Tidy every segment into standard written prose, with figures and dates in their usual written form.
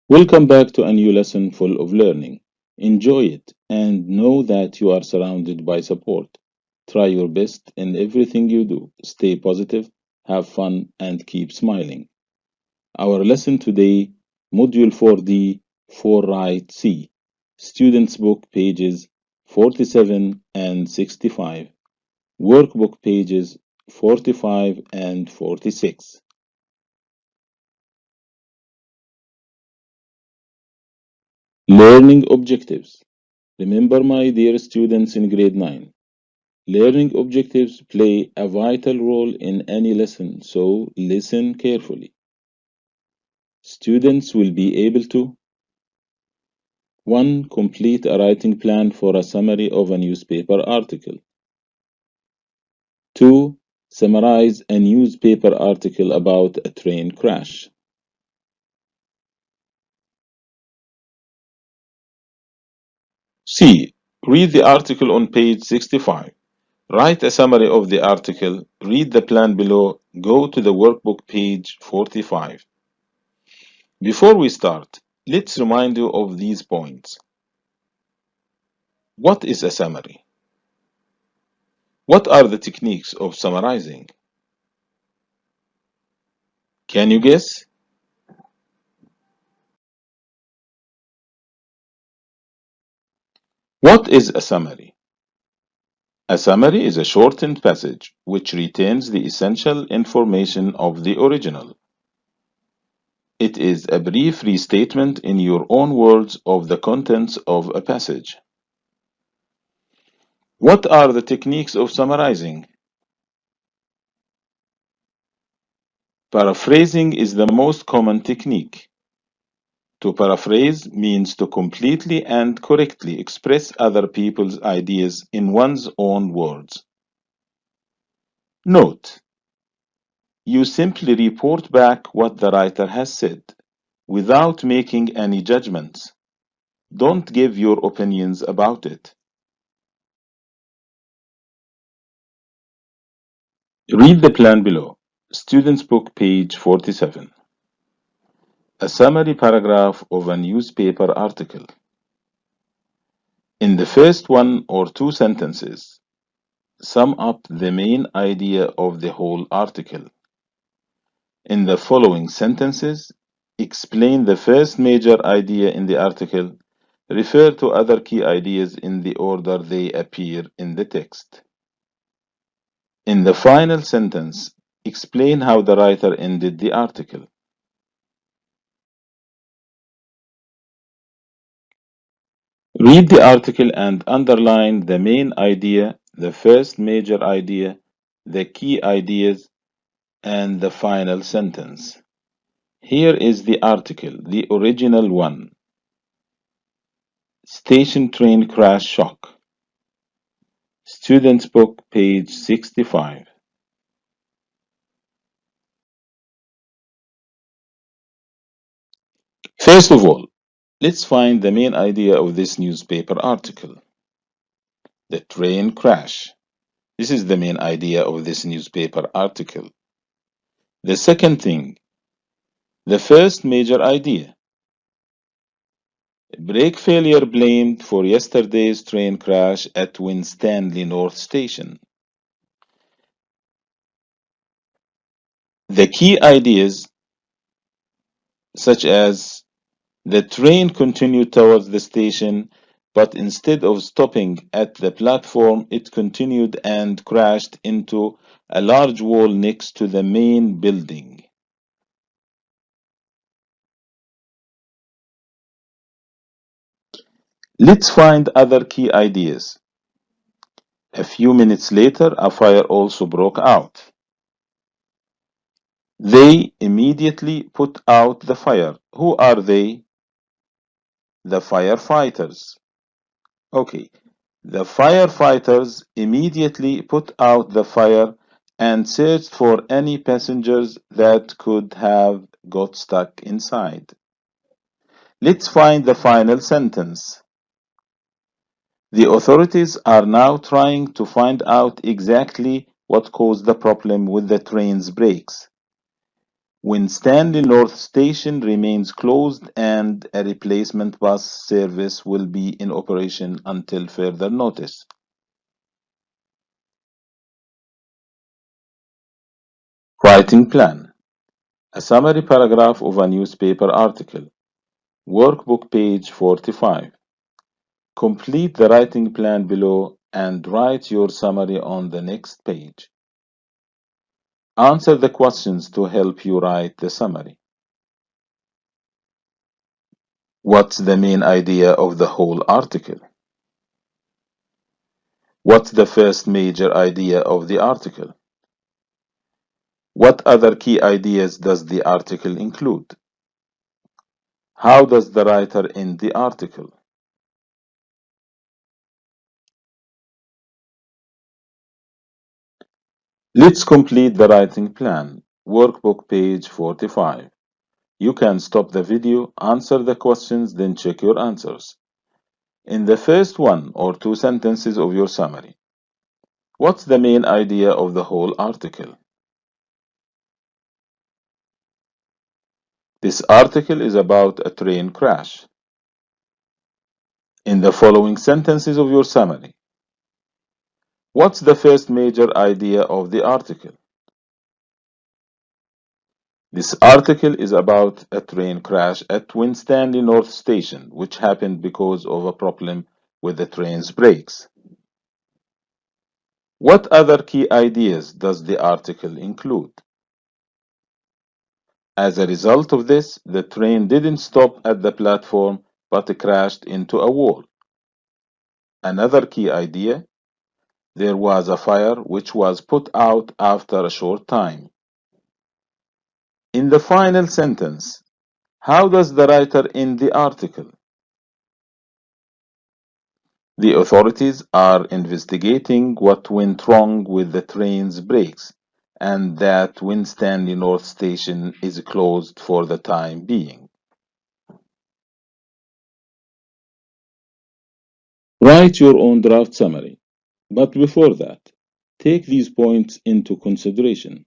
Welcome back to a new lesson full of learning. Enjoy it and know that you are surrounded by support. Try your best in everything you do. Stay positive, have fun, and keep smiling. Our lesson today, Module 4D, 4 Right C, Students Book pages 47 and 65, Workbook pages 45 and 46. Learning objectives. Remember, my dear students in grade 9. Learning objectives play a vital role in any lesson, so listen carefully. Students will be able to 1. Complete a writing plan for a summary of a newspaper article. 2. Summarize a newspaper article about a train crash. C. Read the article on page 65. Write a summary of the article, read the plan below, go to the workbook page 45. Before we start, let's remind you of these points. What is a summary? What are the techniques of summarizing? Can you guess? What is a summary? A summary is a shortened passage which retains the essential information of the original. It is a brief restatement in your own words of the contents of a passage. What are the techniques of summarizing? Paraphrasing is the most common technique. To paraphrase means to completely and correctly express other people's ideas in one's own words. Note: you simply report back what the writer has said, without making any judgments. Don't give your opinions about it. Read the plan below. Student's Book, page 47. A summary paragraph of a newspaper article. In the first one or two sentences, sum up the main idea of the whole article. In the following sentences, explain the first major idea in the article. Refer to other key ideas in the order they appear in the text. In the final sentence, explain how the writer ended the article. Read the article and underline the main idea, the first major idea, the key ideas, and the final sentence. Here is the article, the original one. Station train crash shock. Student's Book, page 65. First of all, let's find the main idea of this newspaper article. The train crash. This is the main idea of this newspaper article. The second thing, the first major idea. Brake failure blamed for yesterday's train crash at Winstanley North Station. The key ideas, such as the train continued towards the station, but instead of stopping at the platform, it continued and crashed into a large wall next to the main building. Let's find other key ideas. A few minutes later, a fire also broke out. They immediately put out the fire. Who are they? The firefighters. Okay. The firefighters immediately put out the fire and searched for any passengers that could have got stuck inside. Let's find the final sentence. The authorities are now trying to find out exactly what caused the problem with the train's brakes. When Stanley North Station remains closed and a replacement bus service will be in operation until further notice. Writing plan. A summary paragraph of a newspaper article. Workbook page 45. Complete the writing plan below and write your summary on the next page. Answer the questions to help you write the summary. What's the main idea of the whole article? What's the first major idea of the article? What other key ideas does the article include? How does the writer end the article? Let's complete the writing plan. Workbook page 45. You can stop the video, answer the questions, then check your answers. In the first one or two sentences of your summary, what's the main idea of the whole article? This article is about a train crash. In the following sentences of your summary, what's the first major idea of the article? This article is about a train crash at Winstanley North Station, which happened because of a problem with the train's brakes. What other key ideas does the article include? As a result of this, the train didn't stop at the platform but crashed into a wall. Another key idea: there was a fire which was put out after a short time. In the final sentence, how does the writer end the article? The authorities are investigating what went wrong with the train's brakes and that Winstanley North Station is closed for the time being. Write your own draft summary, but before that, take these points into consideration.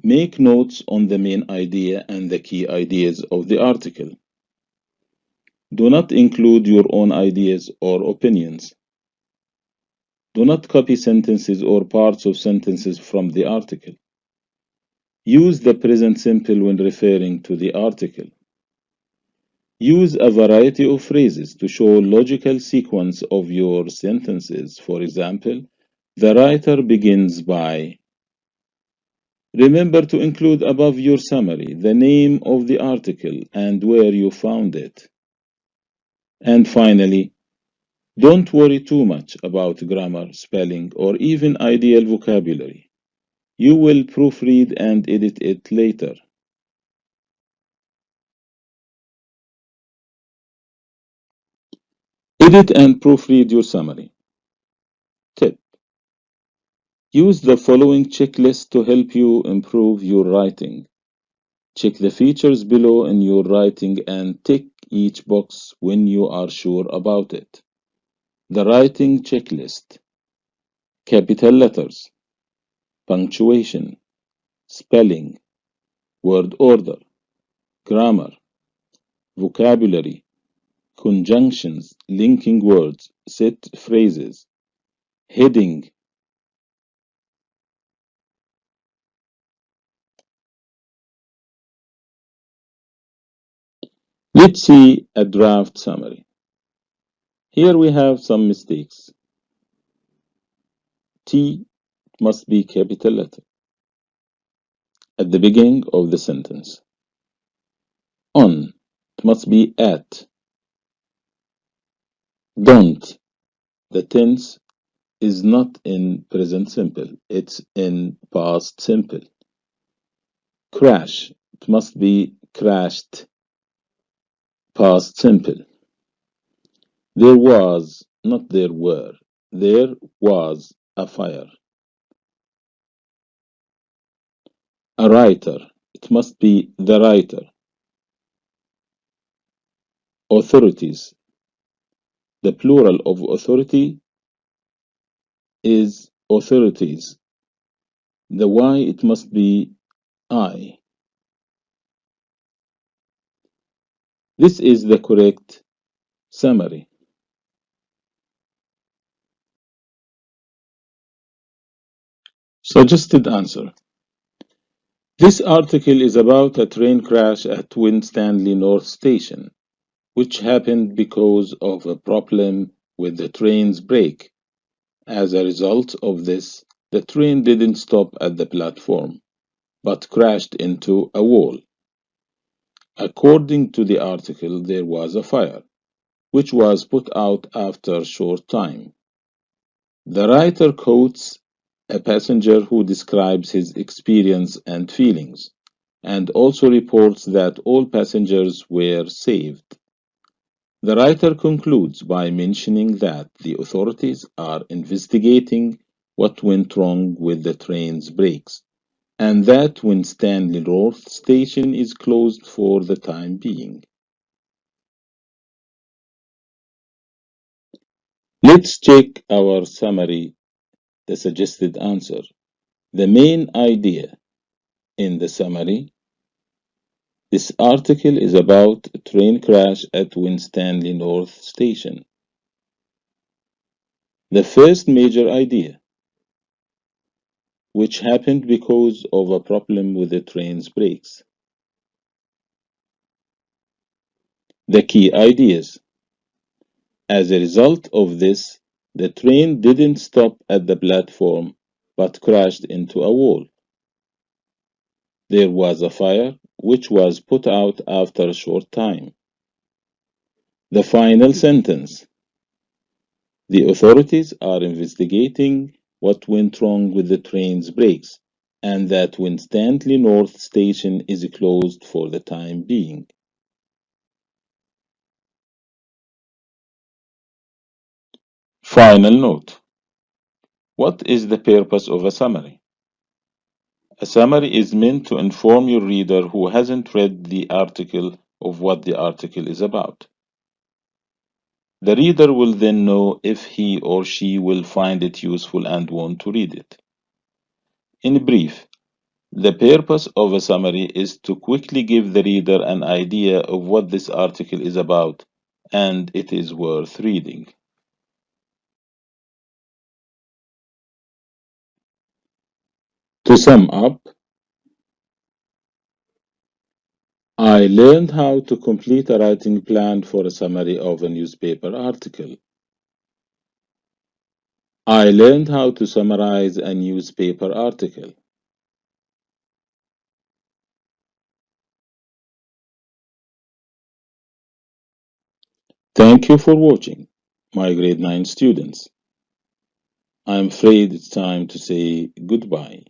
Make notes on the main idea and the key ideas of the article. Do not include your own ideas or opinions. Do not copy sentences or parts of sentences from the article. Use the present simple when referring to the article. Use a variety of phrases to show logical sequence of your sentences. For example, the writer begins by. Remember to include above your summary the name of the article and where you found it. And finally, don't worry too much about grammar, spelling, or even ideal vocabulary. You will proofread and edit it later. Edit and proofread your summary. Tip: use the following checklist to help you improve your writing. Check the features below in your writing and tick each box when you are sure about it. The writing checklist: capital letters, punctuation, spelling, word order, grammar, vocabulary, conjunctions, linking words, set phrases, heading. Let's see a draft summary. Here we have some mistakes. T must be capital letter at the beginning of the sentence. On, it must be at. Don't, the tense is not in present simple, it's in past simple. Crash, it must be crashed, past simple. There was, not there were. There was a fire. A writer, it must be the writer. Authorities, the plural of authority is authorities. The Y, it must be I. This is the correct summary. Suggested answer. This article is about a train crash at Winstanley North Station, which happened because of a problem with the train's brake. As a result of this, the train didn't stop at the platform, but crashed into a wall. According to the article, there was a fire, which was put out after a short time. The writer quotes a passenger who describes his experience and feelings, and also reports that all passengers were saved. The writer concludes by mentioning that the authorities are investigating what went wrong with the train's brakes, and that Winstanley North Station is closed for the time being. Let's check our summary, the suggested answer. The main idea in the summary: this article is about a train crash at Winstanley North Station. The first major idea, which happened because of a problem with the train's brakes. The key ideas. As a result of this, the train didn't stop at the platform but crashed into a wall. There was a fire, which was put out after a short time. The final sentence: the authorities are investigating what went wrong with the train's brakes, and that Winstanley North Station is closed for the time being. Final note: what is the purpose of a summary? A summary is meant to inform your reader who hasn't read the article of what the article is about. The reader will then know if he or she will find it useful and want to read it. In brief, the purpose of a summary is to quickly give the reader an idea of what this article is about, and it is worth reading. To sum up, I learned how to complete a writing plan for a summary of a newspaper article. I learned how to summarize a newspaper article. Thank you for watching, my grade 9 students. I'm afraid it's time to say goodbye.